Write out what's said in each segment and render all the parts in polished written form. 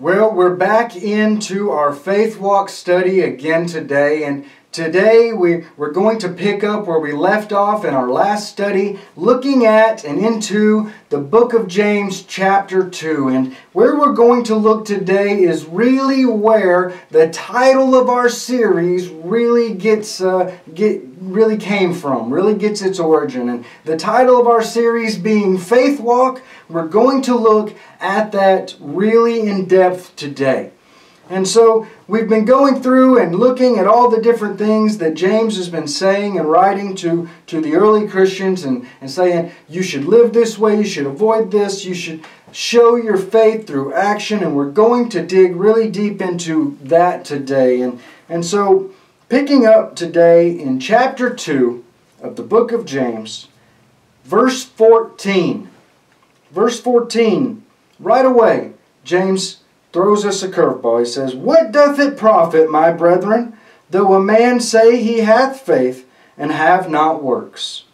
Well, we're back into our faith walk study again today, and today we're going to pick up where we left off in our last study, looking at and into the book of James chapter 2. And where we're going to look today is really where the title of our series really gets came from, really gets its origin. And the title of our series being Faith Walk, we're going to look at that really in depth today. And so we've been going through and looking at all the different things that James has been saying and writing to the early Christians and saying, you should live this way, you should avoid this, you should show your faith through action. And we're going to dig really deep into that today. And so picking up today in chapter 2 of the book of James, verse 14. Verse 14, right away, James throws us a curveball. He says, "What doth it profit, my brethren, though a man say he hath faith, and have not works?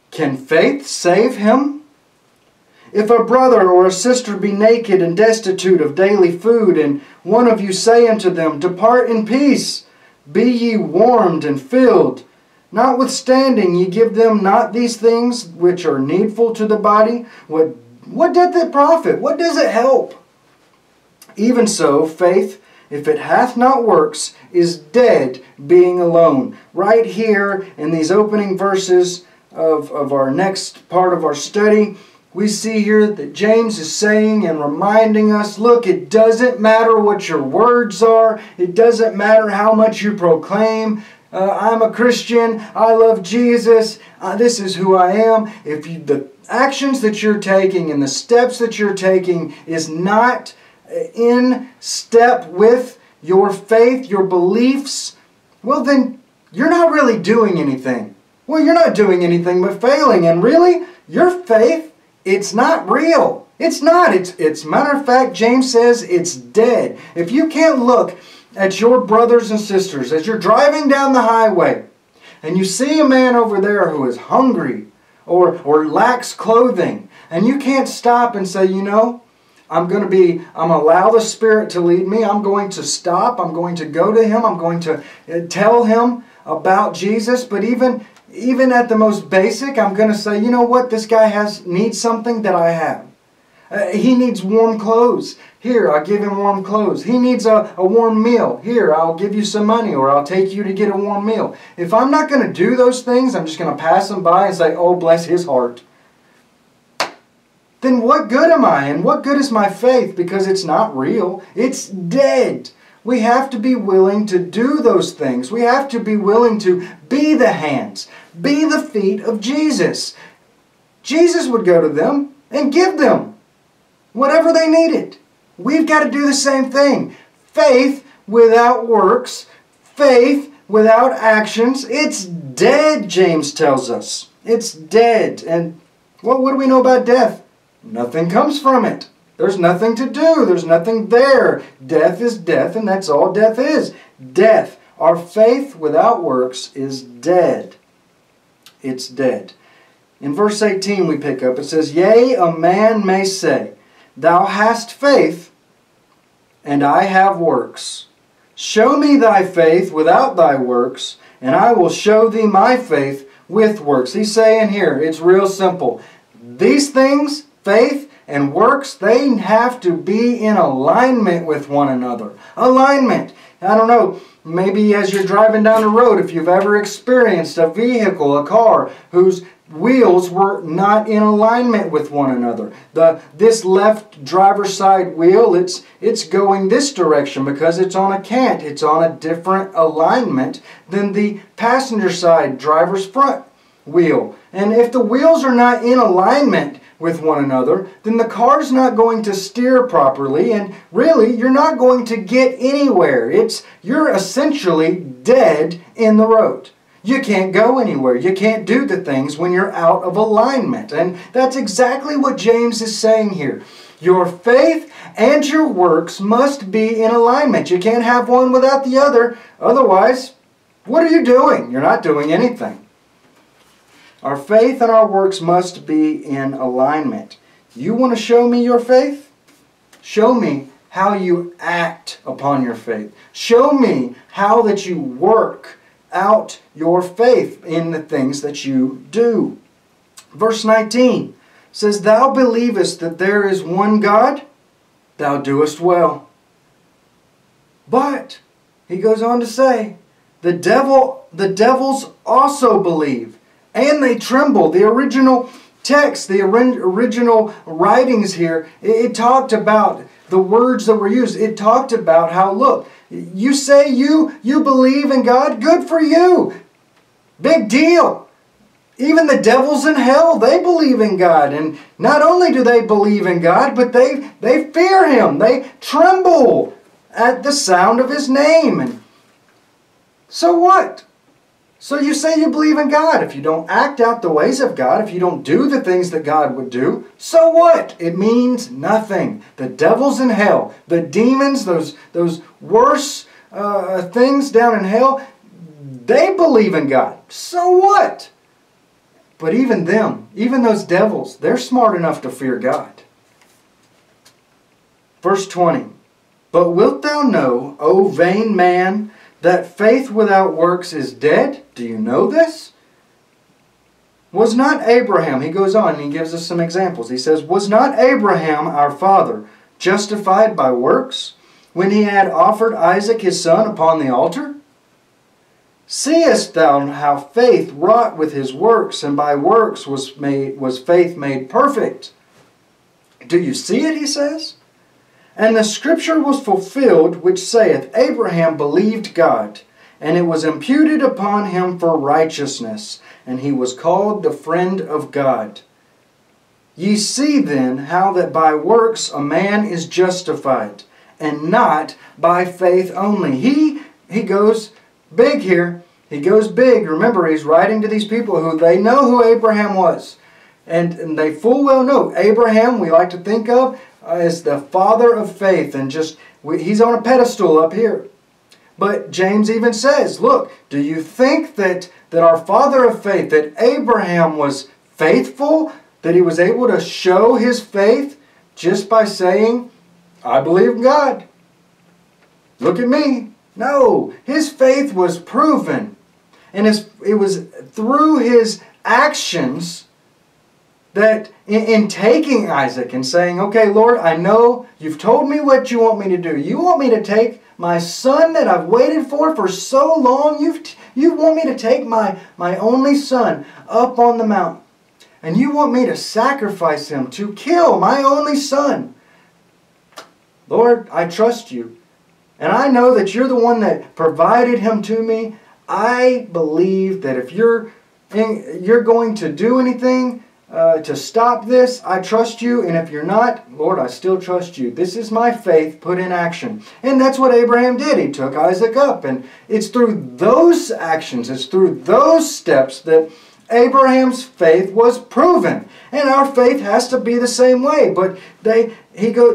Can faith save him? If a brother or a sister be naked and destitute of daily food, and one of you say unto them, Depart in peace, be ye warmed and filled, notwithstanding ye give them not these things which are needful to the body, what doth it profit? What does it help? Even so, faith, if it hath not works, is dead, being alone." Right here in these opening verses of our next part of our study, we see here that James is saying and reminding us, look, it doesn't matter what your words are. It doesn't matter how much you proclaim. I'm a Christian. I love Jesus. This is who I am. If the actions that you're taking and the steps that you're taking is not in step with your faith, your beliefs, well then you're not really doing anything. Well, you're not doing anything but failing. And really, your faith, it's not real. It's not. It's matter of fact, James says it's dead. If you can't look at your brothers and sisters as you're driving down the highway and you see a man over there who is hungry or lacks clothing, and you can't stop and say, you know, I'm going to allow the Spirit to lead me. I'm going to stop. I'm going to go to him. I'm going to tell him about Jesus. But even at the most basic, I'm going to say, you know what? This guy needs something that I have. He needs warm clothes. Here, I'll give him warm clothes. He needs a warm meal. Here, I'll give you some money, or I'll take you to get a warm meal. If I'm not going to do those things, I'm just going to pass them by and say, oh, bless his heart. Then what good am I? And what good is my faith? Because it's not real. It's dead. We have to be willing to do those things. We have to be willing to be the hands, be the feet of Jesus. Jesus would go to them and give them whatever they needed. We've got to do the same thing. Faith without works, faith without actions, it's dead, James tells us. It's dead. And what do we know about death? Nothing comes from it. There's nothing to do. There's nothing there. Death is death, and that's all death is. Death. Our faith without works is dead. It's dead. In verse 18 we pick up, it says, "Yea, a man may say, Thou hast faith, and I have works. Show me thy faith without thy works, and I will show thee my faith with works." He's saying here, it's real simple. These things, faith and works, they have to be in alignment with one another. Alignment. I don't know, maybe as you're driving down the road, if you've ever experienced a vehicle, a car, whose wheels were not in alignment with one another. This left driver's side wheel, it's going this direction because it's on a cant. It's on a different alignment than the passenger side driver's front wheel. And if the wheels are not in alignment with one another, then the car's not going to steer properly, and really you're not going to get anywhere. You're essentially dead in the road. You can't go anywhere. You can't do the things when you're out of alignment. And that's exactly what James is saying here. Your faith and your works must be in alignment. You can't have one without the other. Otherwise, what are you doing? You're not doing anything. Our faith and our works must be in alignment. You want to show me your faith? Show me how you act upon your faith. Show me how that you work out your faith in the things that you do. Verse 19 says, Thou believest that there is one God? Thou doest well. But, he goes on to say, the devils also believe, and they tremble. The original text, the original writings here, it talked about the words that were used. It talked about how, look, you say you believe in God, good for you. Big deal. Even the devils in hell, they believe in God. And not only do they believe in God, but they fear Him. They tremble at the sound of His name. And so what? So you say you believe in God. If you don't act out the ways of God, if you don't do the things that God would do, so what? It means nothing. The devils in hell, the demons, those worse things down in hell, they believe in God. So what? But even them, even those devils, they're smart enough to fear God. Verse 20, But wilt thou know, O vain man, that faith without works is dead? Do you know this? Was not Abraham, he goes on and he gives us some examples. He says, Was not Abraham our father justified by works when he had offered Isaac his son upon the altar? Seest thou how faith wrought with his works, and by works was faith made perfect? Do you see it, he says? And the scripture was fulfilled, which saith, Abraham believed God, and it was imputed upon him for righteousness, and he was called the friend of God. Ye see then how that by works a man is justified, and not by faith only. He goes big here. He goes big. Remember, he's writing to these people who they know who Abraham was. And they full well know Abraham, we like to think of as the father of faith. And he's on a pedestal up here. But James even says, look, do you think that our father of faith, that Abraham was faithful, that he was able to show his faith just by saying, I believe in God. Look at me. No, his faith was proven. And it was through his actions that in taking Isaac and saying, okay, Lord, I know you've told me what you want me to do. You want me to take my son that I've waited for so long. You want me to take my only son up on the mountain. And you want me to sacrifice him, to kill my only son. Lord, I trust you. And I know that you're the one that provided him to me. I believe that if you're going to do anything to stop this, I trust you. And if you're not, Lord, I still trust you. This is my faith put in action. And that's what Abraham did. He took Isaac up. And it's through those actions, it's through those steps that Abraham's faith was proven. And our faith has to be the same way. But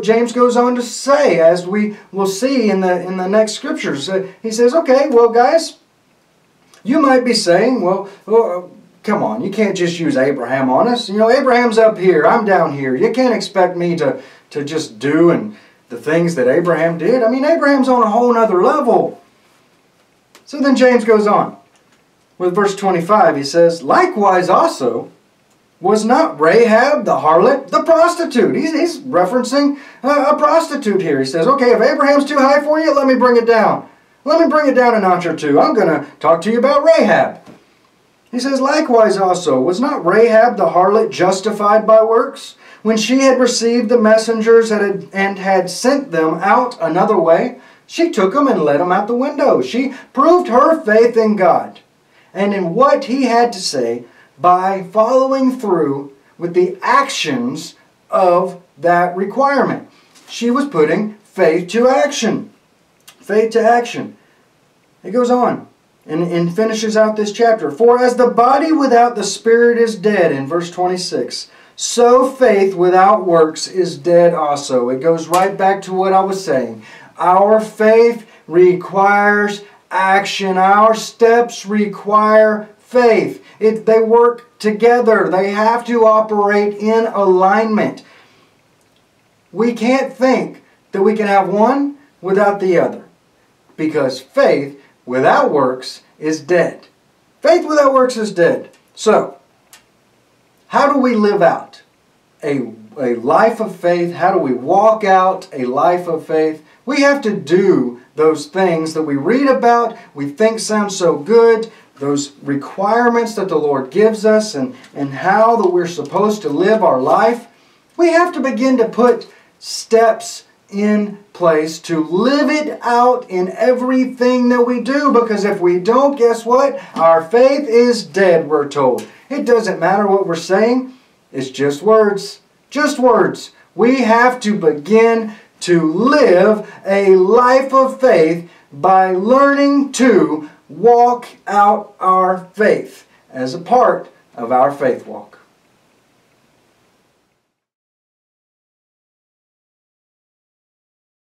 James goes on to say, as we will see in the next scriptures, he says, okay, well, guys, you might be saying, well, come on, you can't just use Abraham on us. You know, Abraham's up here, I'm down here. You can't expect me to just do the things that Abraham did. I mean, Abraham's on a whole other level. So then James goes on. With verse 25, he says, Likewise also, was not Rahab the harlot the prostitute? He's referencing a prostitute here. He says, okay, if Abraham's too high for you, let me bring it down. Let me bring it down a notch or two. I'm going to talk to you about Rahab. He says, Likewise also, was not Rahab the harlot justified by works, when she had received the messengers and had sent them out another way? She took them and let them out the window. She proved her faith in God and in what He had to say by following through with the actions of that requirement. She was putting faith to action. Faith to action. It goes on and finishes out this chapter. For as the body without the spirit is dead, in verse 26, so faith without works is dead also. It goes right back to what I was saying. Our faith requires action. Our steps require faith. They work together. They have to operate in alignment. We can't think that we can have one without the other. Because faith without works is dead. Faith without works is dead. So, how do we live out a life of faith? How do we walk out a life of faith? We have to do those things that we read about, we think sound so good, those requirements that the Lord gives us, and how that we're supposed to live our life. We have to begin to put steps in place to live it out in everything that we do, because if we don't, guess what? Our faith is dead, we're told. It doesn't matter what we're saying. It's just words. Just words. We have to begin to live a life of faith by learning to walk out our faith as a part of our faith walk.